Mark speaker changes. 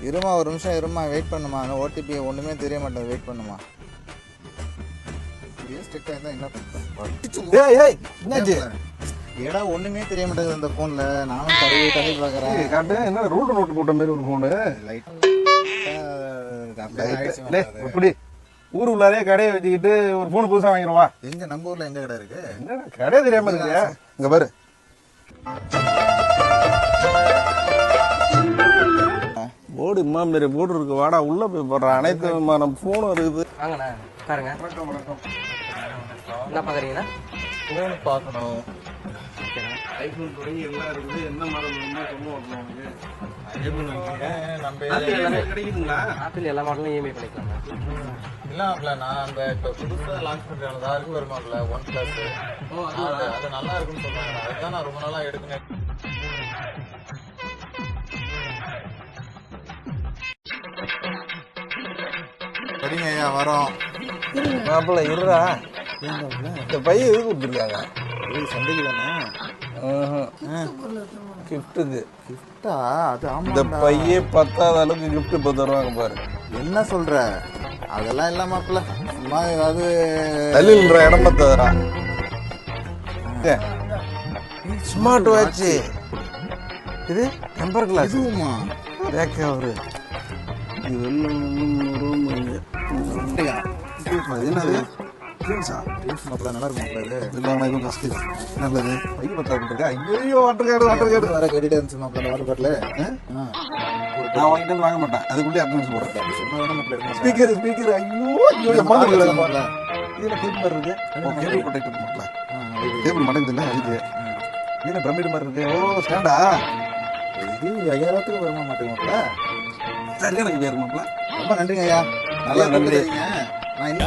Speaker 1: இருமா ஒரு நிமிஷம் இருமா, வெயிட் பண்ணுமா. ஓடிபி ஒண்ணுமே தெரிய மாட்டேங்குது, வெயிட் பண்ணுமா. ஏடா ஒண்ணுமே தெரிய மாட்டேங்குது இந்த போன்ல. நானும் தடவி பாக்குறேன்.
Speaker 2: காட்டு என்ன ரூட் நோட் போட்ட மாதிரி ஒரு போனு. இப்படி ஊர் உள்ளாரே கடையை வச்சுக்கிட்டு ஒரு போன் புதுசா வாங்கிடுவா.
Speaker 1: எங்க நம்ம ஊர்ல எங்க கடை இருக்கு?
Speaker 2: என்ன கடை தெரியாம இருக்கியா? இங்க பாரு. போர்டு மாரி போர்டு இருக்கு. வாடா உள்ள போய் போடுறான். அனைத்து விதமான போனும் இருக்குது.
Speaker 3: வாங்கண்ணா பாருங்க. என்ன பாக்குறீங்கன்னா
Speaker 1: போன் பார்க்கணும்.
Speaker 2: ஐபோன் தொடங்கி எல்லாம் இருக்குது. என்ன மாடல் கிடைக்குதுங்களா?
Speaker 3: ஆப்பிள் எல்லா மாடலும் இஎம்ஐ பண்ணிக்கலாம்.
Speaker 1: இல்ல நான் அந்த இப்ப புதுசா லான்ச் பண்றாங்க இருக்கு வருமாங்கல OnePlus. அது நல்லா இருக்குன்னு சொல்றாங்க. அதுதான் நான் ரொம்ப நாளா எடுக்கணும். சரிங்க ஐயா, வரோம்.
Speaker 2: மாப்பிள்ள இருடா. இந்த பையன் எதுக்கு கொடுத்துருக்காங்க?
Speaker 1: சந்தைக்கு தானே
Speaker 2: கிஃப்ட்டுக்கு.
Speaker 1: கிஃப்டா? அது ஆமா.
Speaker 2: இந்த பையே 10வது அளவுக்கு கிஃப்ட் இப்போ தருவாங்க பாரு.
Speaker 1: என்ன சொல்ற? அதெல்லாம் இல்ல மாப்பிள்ள, சும்மா ஏதாவது
Speaker 2: தள்ளின்ற இடமா தரா. ஸ்மார்ட் வாட்ச் இது, டெம்பர் கிளாஸ்.
Speaker 1: இதுவுமா?
Speaker 2: Back cover. இது என்னது?
Speaker 1: மாப்பிள்ள நல்லா இருக்கும் மாப்பிள்ள.
Speaker 2: இது ஃபர்ஸ்ட் நல்லது. பைய பத்தா கொடுத்துருக்கா. ஐயோ வாட்டர் கார்டு
Speaker 1: வர கேட்டுட்டே இருந்துச்சு மாப்பிள்ள. வாட்டர் பாட்டில்
Speaker 2: நான் வாங்கிட்டு வாங்க மாட்டேன். அதுக்குள்ளே அட்வான்ஸ் போடுறேன்.
Speaker 1: சொன்னா
Speaker 2: ஸ்பீக்கர் ஐயோ இதுல கேபிள் இருக்கு. கேபிள் ப்ரொடெக்டர் மாட்டல. கேபிள் மடங்குது இல்ல அதுக்கு. இது பிரமிட் மாதிரி இருக்கு. ஓ ஸ்டாண்டா.
Speaker 1: இது 5000க்கு வருமா மாட்டேங்க.
Speaker 2: சரியா எனக்கு பேர் மாட்டல.
Speaker 1: ரொம்ப நன்றிங்க ஐயா. நல்லா நன்றி. நான்